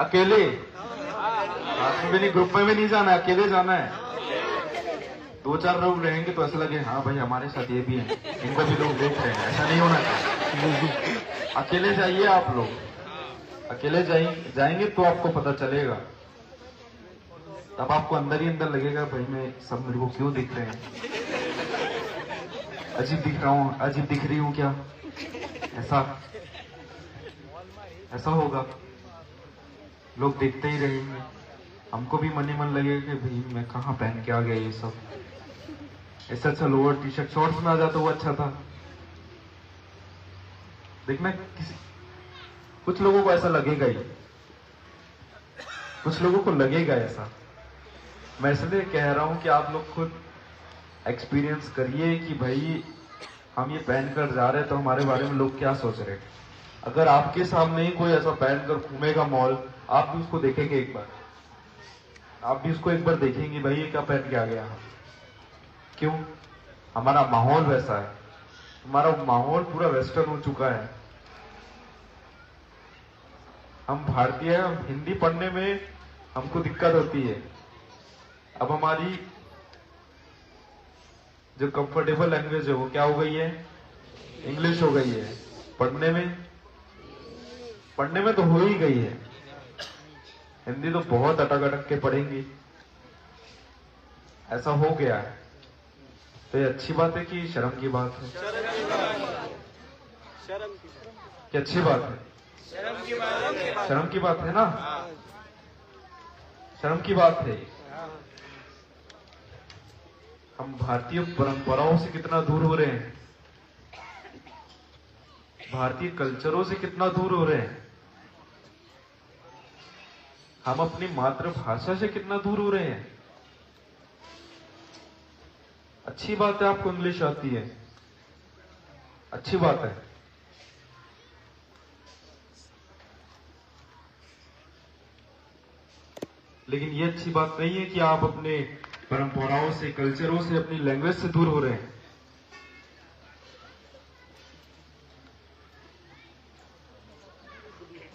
अकेले साथ में भी नहीं, ग्रुप में भी नहीं जाना है, अकेले जाना है। 2-4 लोग रहेंगे तो ऐसा लगे हाँ भाई हमारे साथ ये भी है, इनको भी लोग देख रहे हैं, ऐसा नहीं होना चाहिए। अकेले जाइए आप लोग, अकेले जाएंगे तो आपको पता चलेगा, तब आपको अंदर ही अंदर लगेगा भाई मैं सब मेरे को क्यों दिख रहे हैं, अजीब दिख रहा हूँ, अजीब दिख रही हूँ क्या, ऐसा होगा। लोग देखते ही रहेंगे, हमको भी मन ही मन लगेगा कि भाई मैं कहाँ पहन के आ गया ये सब, इससे अच्छा लोअर टी शर्ट शॉर्ट्स में आ जाता वो अच्छा था। देखना कुछ लोगों को ऐसा लगेगा ही, कुछ लोगों को लगेगा ऐसा। मैं इसलिए कह रहा हूं कि आप लोग खुद एक्सपीरियंस करिए कि भाई हम ये पहनकर जा रहे हैं तो हमारे बारे में लोग क्या सोच रहे हैं। अगर आपके सामने ही कोई ऐसा पहनकर घूमेगा मॉल, आप भी उसको देखेंगे एक बार, आप भी उसको एक बार देखेंगे भाई ये क्या पहन के आ गया। क्यों? हमारा माहौल वैसा है, हमारा माहौल पूरा वेस्टर्न हो चुका है। हम भारतीय हैं, हिंदी पढ़ने में हमको दिक्कत होती है। अब हमारी जो कंफर्टेबल लैंग्वेज है वो क्या हो गई है, इंग्लिश हो गई है। पढ़ने में तो हो ही गई है, हिंदी तो बहुत अटक अटक के पढ़ेंगी, ऐसा हो गया है। तो ये अच्छी बात है कि शर्म की बात है? कि अच्छी बात है? शर्म की बात है ना, शर्म की बात है। हम भारतीय परंपराओं से कितना दूर हो रहे हैं, भारतीय कल्चरों से कितना दूर हो रहे हैं, हम अपनी मातृभाषा से कितना दूर हो रहे हैं। अच्छी बात है आपको इंग्लिश आती है, अच्छी बात है, लेकिन ये अच्छी बात नहीं है कि आप अपने परंपराओं से, कल्चरों से, अपनी लैंग्वेज से दूर हो रहे हैं।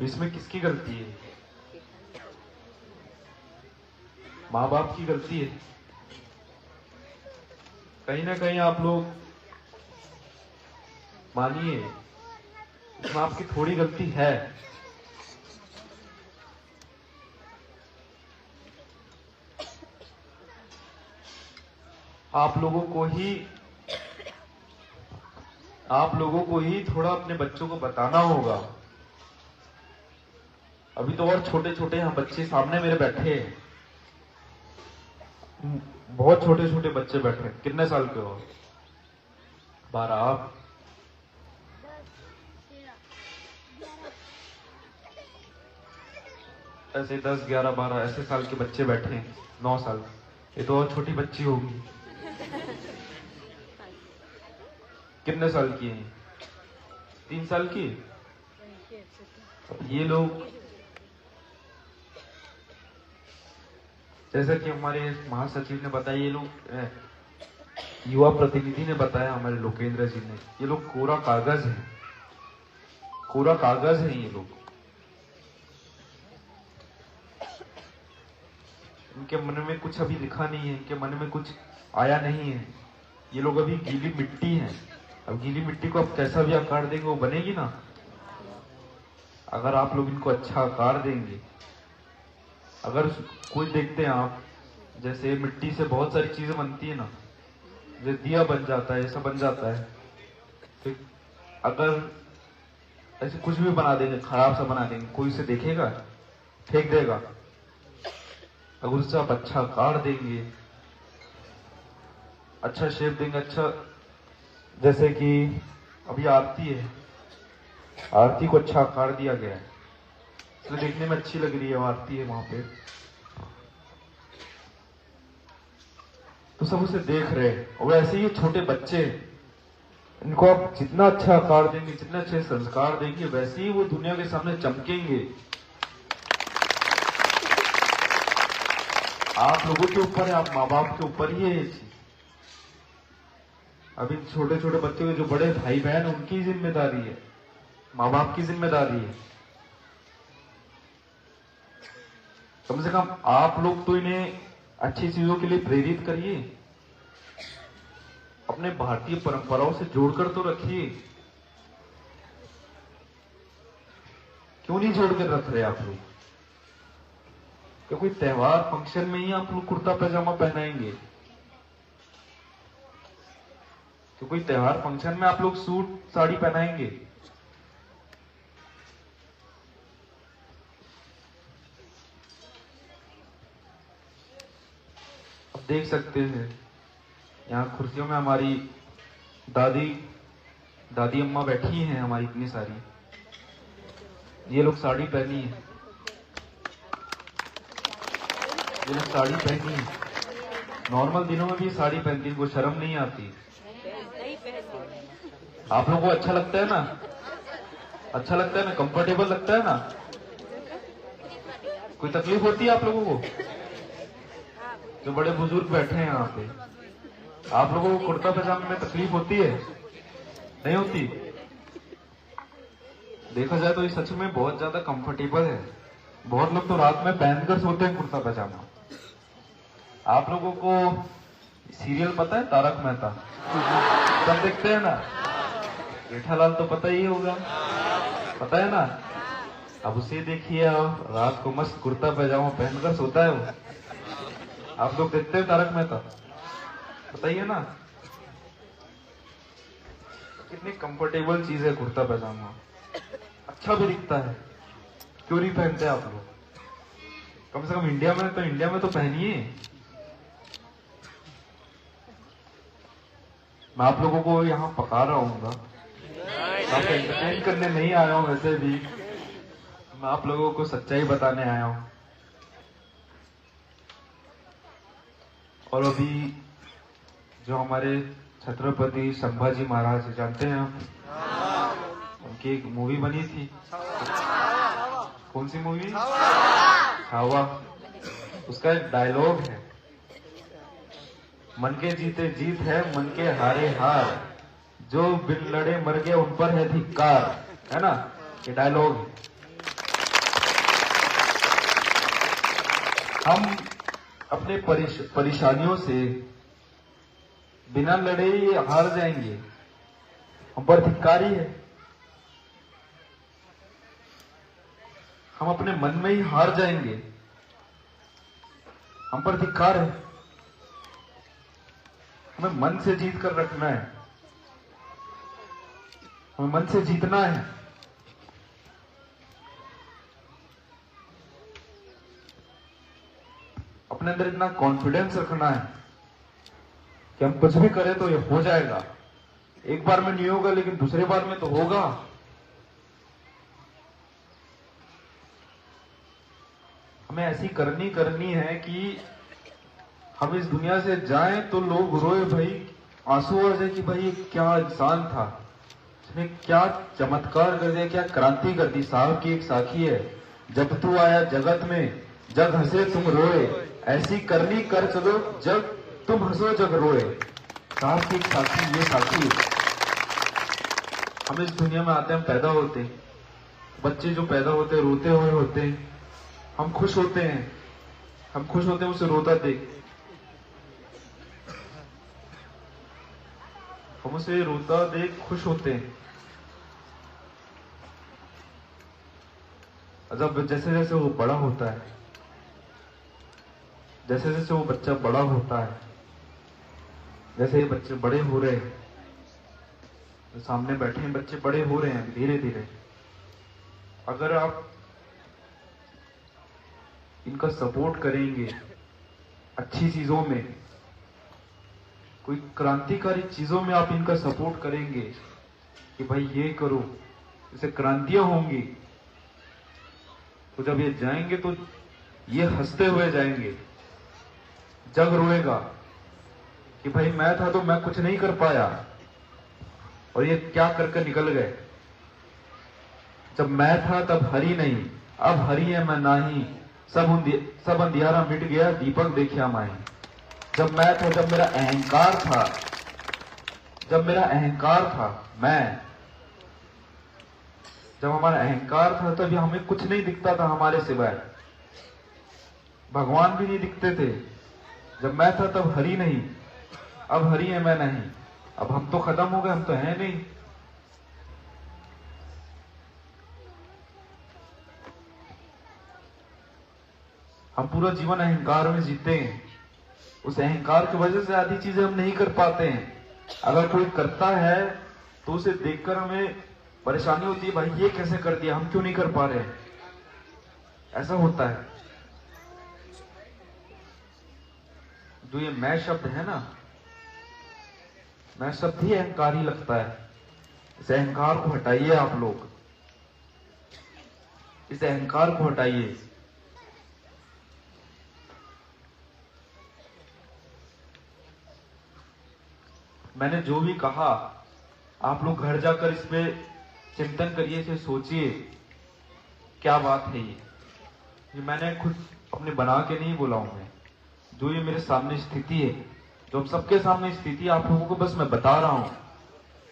इसमें किसकी गलती है? माँ बाप की गलती है। कहीं ना कहीं आप लोग मानिए इसमें आपकी थोड़ी गलती है। आप लोगों को ही थोड़ा अपने बच्चों को बताना होगा। अभी तो और छोटे छोटे हम बच्चे सामने मेरे बैठे हैं, बहुत छोटे छोटे बच्चे बैठे हैं। कितने साल के हो? 12। आप? ऐसे 10, 11, 12 ऐसे साल के बच्चे बैठे हैं, 9 साल। ये तो और छोटी बच्ची होगी। कितने साल की है? 3 साल की। ये लोग, जैसा कि हमारे महासचिव ने बताया, ये लोग युवा प्रतिनिधि ने बताया, हमारे लोकेंद्र जी ने, ये लोग कोरा कागज है, कोरा कागज है ये लोग। इनके मन में कुछ अभी लिखा नहीं है, इनके मन में कुछ आया नहीं है। ये लोग अभी गीली मिट्टी है। अब गीली मिट्टी को आप कैसा भी आकार देंगे वो बनेगी ना। अगर आप लोग इनको अच्छा आकार देंगे, अगर कोई देखते हैं आप, जैसे मिट्टी से बहुत सारी चीजें बनती है ना, जैसे दिया बन जाता है, ऐसा बन जाता है। तो अगर ऐसे कुछ भी बना देंगे, खराब सा बना देंगे, कोई इसे देखेगा, फेंक देगा। अगर उससे आप अच्छा आकार देंगे, अच्छा शेप देंगे, अच्छा, जैसे कि अभी आरती है, आरती को अच्छा आकार दिया गया है, इसलिए देखने में अच्छी लग रही है, आरती है वहां पे, तो सब उसे देख रहे हैं। और वैसे ही छोटे बच्चे, इनको आप जितना अच्छा आकार देंगे, जितने अच्छे संस्कार देंगे, वैसे ही वो दुनिया के सामने चमकेंगे। आप लोगों के ऊपर है, आप माँ बाप के ऊपर ही है ये चीज। अभी छोटे छोटे बच्चों के जो बड़े भाई बहन, उनकी जिम्मेदारी है, माँ बाप की जिम्मेदारी है। कम से कम आप लोग तो इन्हें अच्छी चीजों के लिए प्रेरित करिए, अपने भारतीय परंपराओं से जोड़कर तो रखिए। क्यों नहीं जोड़कर रख रहे आप लोग? क्या कोई त्योहार फंक्शन में ही आप लोग कुर्ता पैजामा पहनाएंगे? तो कोई त्योहार फंक्शन में आप लोग सूट साड़ी पहनाएंगे? अब देख सकते हैं यहाँ कुर्सियों में हमारी दादी अम्मा बैठी हैं हमारी इतनी सारी। ये लोग साड़ी पहनी है, ये लोग साड़ी पहनी है। नॉर्मल दिनों में भी साड़ी पहनती, इनको शर्म नहीं आती। आप लोगों को अच्छा लगता है ना? अच्छा लगता है ना? कंफर्टेबल लगता है ना? कोई तकलीफ होती है आप लोगों को? जो बड़े बुजुर्ग बैठे हैं यहाँ पे, आप लोगों को कुर्ता पजामे में तकलीफ होती है? नहीं होती? देखा जाए तो ये सच में बहुत ज्यादा कंफर्टेबल है। बहुत लोग तो रात में पहनकर सोते हैं कुर्ता पजामा। आप लोगों को सीरियल पता है तारक मेहता? सब देखते हैं ना? जेठालाल तो पता ही होगा, पता है ना? अब उसे देखिए, आप रात को मस्त कुर्ता पजामा पहनकर सोता है वो। आप लोग देखते हैं तारक मेहता? बताइए ना, कितनी कंफर्टेबल चीज है कुर्ता पजामा, अच्छा भी दिखता है। क्यों नहीं पहनते आप लोग? कम से कम इंडिया में तो पहनिए। मैं आप लोगों को यहाँ पका रहा हूँ, आपको एंटरटेन करने नहीं आया हूँ। वैसे भी मैं आप लोगों को सच्चाई बताने आया हूँ। और अभी जो हमारे छत्रपति संभाजी महाराज, जानते हैं आप? उनकी एक मूवी बनी थी। कौन सी मूवी? छावा। उसका एक डायलॉग है, मन के जीते जीत है, मन के हारे हार, जो बिन लड़े मर गए उन पर है धिक्कार, है ना? ये डायलॉग है। हम अपने परेशानियों से बिना लड़े हार जाएंगे, हम पर धिक्कार ही है। हम अपने मन में ही हार जाएंगे, हम पर धिक्कार है। हमें मन से जीत कर रखना है, हमें मन से जीतना है। अपने अंदर इतना कॉन्फिडेंस रखना है कि हम कुछ भी करें तो ये हो जाएगा। एक बार में नहीं होगा, लेकिन दूसरे बार में तो होगा। हमें ऐसी करनी है कि हम इस दुनिया से जाएं तो लोग रोए, भाई आंसू आ जाए कि भाई क्या इंसान था, इसने क्या चमत्कार कर दिया, क्या क्रांति कर दी। साहब की एक साखी है, जब तू आया जगत में जग हंसे तुम रोए, ऐसी करनी कर चलो जग तुम हंसो जग रोए। साहब की एक साखी, ये साखी। हम इस दुनिया में आते हैं, हम पैदा होते हैं, बच्चे जो पैदा होते हैं रोते हुए होते हैं। हम खुश होते हैं उसे रोता देख। हम उसे रोता देख खुश होते हैं। जब जैसे जैसे वो बड़ा होता है, जैसे जैसे वो बच्चा बड़ा होता है, जैसे ये बच्चे बड़े हो रहे हैं, तो सामने बैठे हैं बच्चे बड़े हो रहे हैं धीरे धीरे। अगर आप इनका सपोर्ट करेंगे अच्छी चीजों में, कोई क्रांतिकारी चीजों में आप इनका सपोर्ट करेंगे कि भाई ये करो, इससे क्रांतियां होंगी, तो जब ये जाएंगे तो ये हंसते हुए जाएंगे। जग रोएगा कि भाई मैं था तो मैं कुछ नहीं कर पाया और ये क्या करके निकल गए। जब मैं था तब हरी नहीं, अब हरी है मैं नाही, सब अंधियारा मिट गया, दीपक देखिया माही। जब मैं था, जब मेरा अहंकार था मैं, जब हमारा अहंकार था तब हमें कुछ नहीं दिखता था हमारे सिवाय। भगवान भी नहीं दिखते थे। जब मैं था तब हरि नहीं, अब हरि है मैं नहीं। अब हम तो खत्म हो गए, हम तो हैं नहीं। हम पूरा जीवन अहंकार में जीते हैं। उस अहंकार की वजह से आधी चीजें हम नहीं कर पाते हैं। अगर कोई करता है तो उसे देखकर हमें परेशानी होती है, भाई ये कैसे कर दिया, हम क्यों नहीं कर पा रहे। ऐसा होता है। जो ये मैं शब्द है ना, मैं शब्द ही अहंकार ही लगता है। इस अहंकार को हटाइए आप लोग, इस अहंकार को हटाइए। मैंने जो भी कहा आप लोग घर जाकर इस पे चिंतन करिए, इसे सोचिए क्या बात है। ये मैंने खुद अपने बना के नहीं बोला हूं मैं। जो ये मेरे सामने स्थिति है, जो हम सबके सामने स्थिति, आप लोगों को बस मैं बता रहा हूं।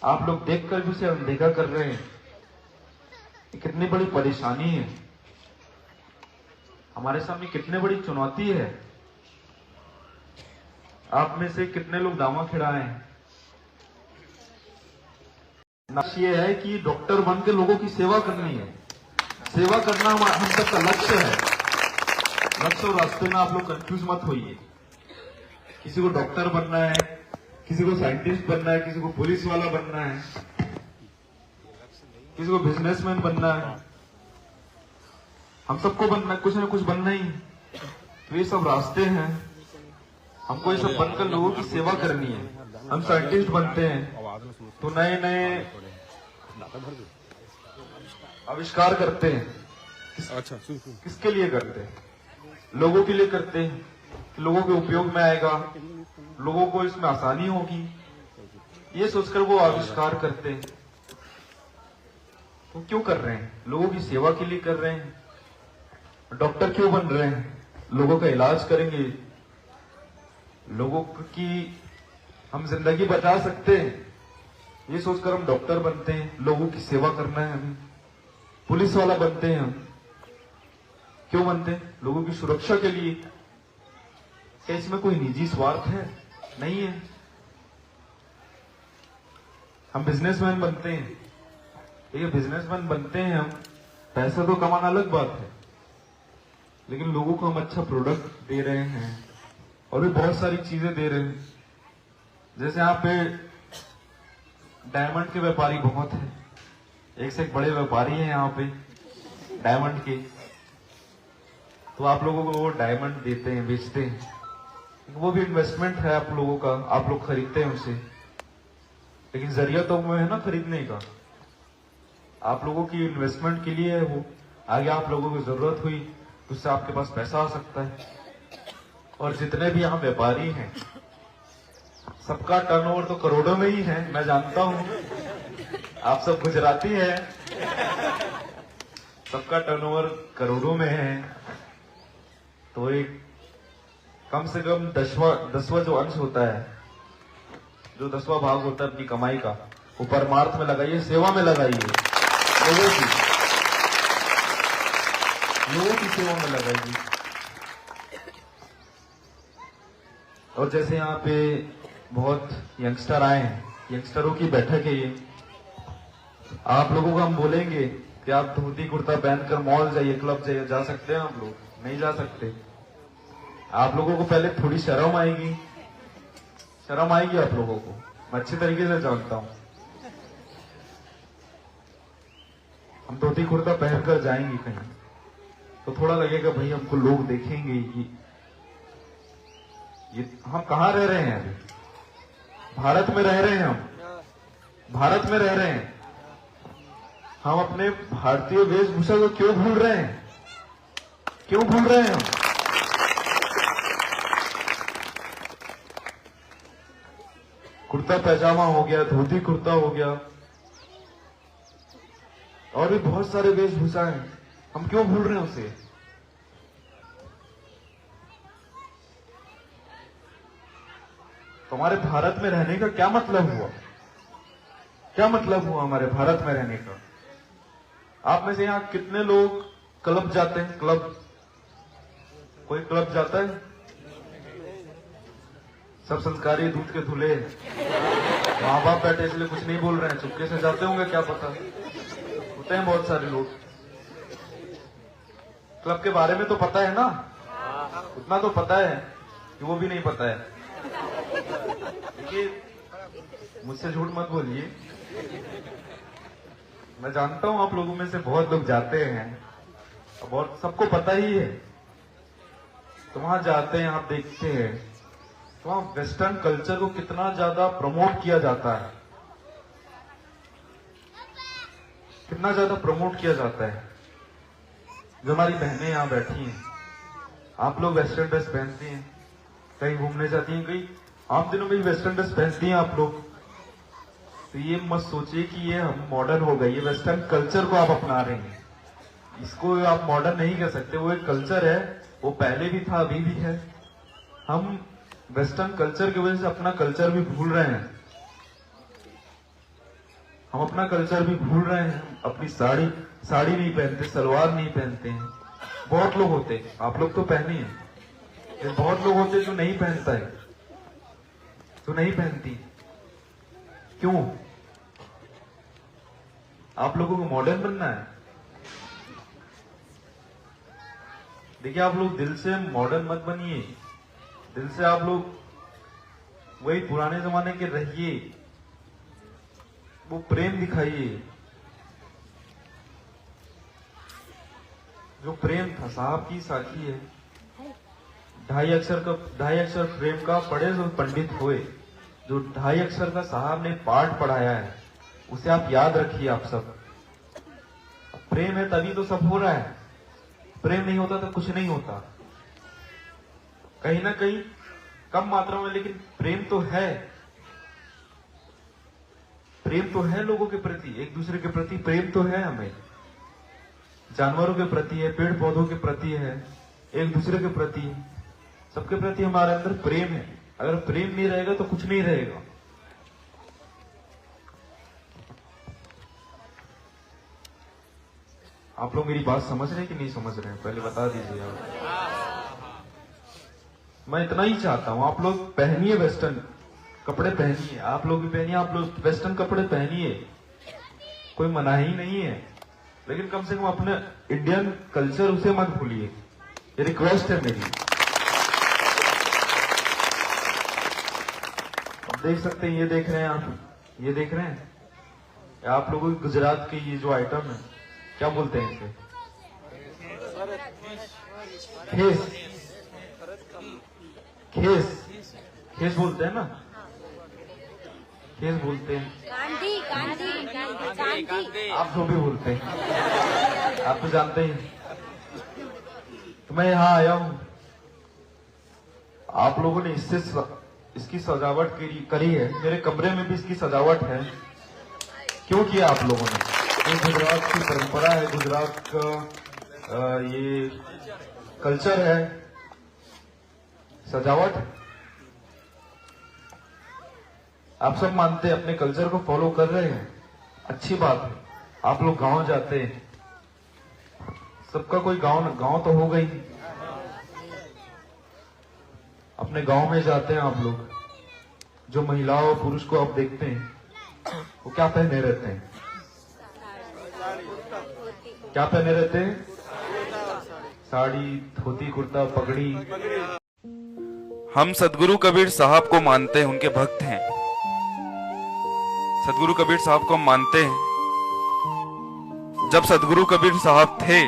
आप लोग देखकर भी उसे अनदेखा कर रहे हैं। ये कितनी बड़ी परेशानी है, हमारे सामने कितनी बड़ी चुनौती है। आप में से कितने लोग दावा खिड़ाए हैं। ये है कि डॉक्टर बन के लोगों की सेवा करनी है। सेवा करना हम सबका लक्ष्य है। लक्ष्य और रास्ते में आप लोग कंफ्यूज मत होइए। किसी को डॉक्टर बनना है, किसी को साइंटिस्ट बनना है, किसी को पुलिस वाला बनना है, किसी को बिजनेसमैन बनना है। हम सबको बनना है, कुछ ना कुछ बनना ही। तो ये सब रास्ते हैं, हमको ये सब बनकर लोगों की सेवा करनी है। हम साइंटिस्ट बनते हैं तो नए नए आविष्कार करते हैं। किसके लिए करते हैं? लोगों के लिए करते हैं, लोगों के उपयोग में आएगा, लोगों को इसमें आसानी होगी, ये सोचकर वो आविष्कार करते हैं। तो क्यों कर रहे हैं? लोगों की सेवा के लिए कर रहे हैं। डॉक्टर क्यों बन रहे हैं? लोगों का इलाज करेंगे, लोगों की हम जिंदगी बचा सकते हैं, ये सोचकर हम डॉक्टर बनते हैं। लोगों की सेवा करना है हमें। पुलिस वाला बनते हैं हम, क्यों बनते हैं? लोगों की सुरक्षा के लिए। क्या इसमें कोई निजी स्वार्थ है? नहीं है। हम बिजनेसमैन बनते हैं, ये बिजनेसमैन बनते हैं हम, पैसा तो कमाना अलग बात है, लेकिन लोगों को हम अच्छा प्रोडक्ट दे रहे हैं और भी बहुत सारी चीजें दे रहे हैं। जैसे यहाँ पे डायमंड के व्यापारी बहुत हैं, एक से एक बड़े व्यापारी हैं यहाँ पे डायमंड के। तो आप लोगों को वो डायमंड देते हैं, बेचते हैं, वो भी इन्वेस्टमेंट है आप लोगों का, आप लोग खरीदते हैं उसे। लेकिन जरिया तो वो है ना खरीदने का, आप लोगों की इन्वेस्टमेंट के लिए है वो। आगे आप लोगों को जरूरत हुई तो उससे आपके पास पैसा आ सकता है। और जितने भी यहाँ व्यापारी हैं सबका टर्नओवर तो करोड़ों में ही है, मैं जानता हूं। आप सब गुजराती हैं, सबका टर्नओवर करोड़ों में है। तो एक कम से कम दसवां जो अंश होता है, जो 10वां भाग होता है अपनी कमाई का, वो परमार्थ में लगाइए, सेवा में लगाइए। लोगों की सेवा में लगाइए। और जैसे यहाँ पे बहुत यंगस्टर आए हैं, यंगस्टरों की बैठक है ये। आप लोगों को हम बोलेंगे कि आप धोती कुर्ता पहनकर मॉल जाइए, क्लब जाइए, जा सकते हैं? आप लोग नहीं जा सकते। आप लोगों को पहले थोड़ी शर्म आएगी, शर्म आएगी आप लोगों को, मैं अच्छी तरीके से जानता हूं। हम धोती कुर्ता पहनकर जाएंगे कहीं तो थोड़ा लगेगा भाई हमको लोग देखेंगे, ये हम कहां रह रहे हैं? अभी भारत में रह रहे हैं, हम भारत में रह रहे हैं। हम अपने भारतीय वेशभूषा को क्यों भूल रहे हैं? क्यों भूल रहे हैं हम? कुर्ता पैजामा हो गया, धोती कुर्ता हो गया, और भी बहुत सारे वेशभूषा हैं, हम क्यों भूल रहे हैं उसे? तो हमारे भारत में रहने का क्या मतलब हुआ? क्या मतलब हुआ हमारे भारत में रहने का? आप में से यहां कितने लोग क्लब जाते हैं? क्लब कोई क्लब जाता है? सब संस्कारी दूध के धुले हैं। माँ बाप बैठे इसलिए कुछ नहीं बोल रहे हैं, चुपके से जाते होंगे, क्या पता। होते हैं बहुत सारे लोग। क्लब के बारे में तो पता है ना, उतना तो पता है कि वो भी नहीं पता है। देखिए, मुझसे झूठ मत बोलिए, मैं जानता हूं आप लोगों में से बहुत लोग जाते हैं, बहुत सबको पता ही है। तो वहां जाते हैं, आप देखते हैं तो वहां वेस्टर्न कल्चर को कितना ज्यादा प्रमोट किया जाता है, कितना ज्यादा प्रमोट किया जाता है। जो हमारी बहनें यहां बैठी हैं, आप लोग वेस्टर्न ड्रेस पहनती हैं, कहीं घूमने जाती हैं, कहीं आम दिनों में भी वेस्टर्न ड्रेस पहनती हैं आप लोग। तो ये मत सोचिए कि ये हम मॉडर्न हो गए, ये वेस्टर्न कल्चर को आप अपना रहे हैं। इसको आप मॉडर्न नहीं कह सकते, वो एक कल्चर है, वो पहले भी था, अभी भी है। हम वेस्टर्न कल्चर की वजह से अपना कल्चर भी भूल रहे हैं, हम अपना कल्चर भी भूल रहे हैं। अपनी साड़ी नहीं पहनते, सलवार नहीं पहनते हैं। बहुत लोग होते, आप लोग तो पहने हैं, बहुत लोग होते जो नहीं पहनता है, तो नहीं पहनती। क्यों? आप लोगों को मॉडर्न बनना है? देखिए, आप लोग दिल से मॉडर्न मत बनिए, दिल से आप लोग वही पुराने जमाने के रहिए, वो प्रेम दिखाइए जो प्रेम था। साहब की साखी है, ढाई अक्षर प्रेम का पढ़े जो पंडित हुए। जो 2.5 अक्षर का साहब ने पाठ पढ़ाया है, उसे आप याद रखिए। आप सब, प्रेम है तभी तो सब हो रहा है, प्रेम नहीं होता तो कुछ नहीं होता। कहीं ना कहीं कम मात्रा में, लेकिन प्रेम तो है, प्रेम तो है लोगों के प्रति, एक दूसरे के प्रति प्रेम तो है हमें। जानवरों के प्रति है, पेड़ पौधों के प्रति है, एक दूसरे के प्रति, सबके प्रति हमारे अंदर प्रेम है। अगर प्रेम नहीं रहेगा तो कुछ नहीं रहेगा। आप लोग मेरी बात समझ रहे हैं कि नहीं समझ रहे हैं, पहले बता दीजिए आप। मैं इतना ही चाहता हूं, आप लोग पहनिए वेस्टर्न कपड़े, पहनिए, आप लोग भी पहनिए, आप लोग वेस्टर्न कपड़े पहनिए, कोई मनाही नहीं है। लेकिन कम से कम अपने इंडियन कल्चर उसे मत भूलिए, ये रिक्वेस्ट है मेरी। अब देख सकते हैं, ये देख रहे हैं आप, ये देख रहे हैं, आप लोगों की गुजरात के ये जो आइटम है, क्या बोलते हैं इसे? खेस, खेस, खेस बोलते हैं ना, खेस बोलते हैं। आप जो भी बोलते हैं, आप तो जानते ही। तो मैं यहाँ आया हूं, आप लोगों ने इसकी सजावट करी है, मेरे कमरे में भी इसकी सजावट है। क्यों किया आप लोगों ने? ये गुजरात की परंपरा है, गुजरात का ये कल्चर है, सजावट। आप सब मानते हैं, अपने कल्चर को फॉलो कर रहे हैं, अच्छी बात है। आप लोग गांव जाते हैं, सबका कोई गांव तो होगा ही, अपने गांव में जाते हैं आप लोग। जो महिलाओं और पुरुष को आप देखते हैं, वो क्या पहने रहते हैं? क्या पहने रहते हैं? साड़ी, धोती, कुर्ता, पगड़ी। हम सदगुरु कबीर साहब को मानते हैं, उनके भक्त हैं। सदगुरु कबीर साहब को हम मानते हैं। जब सदगुरु कबीर साहब थे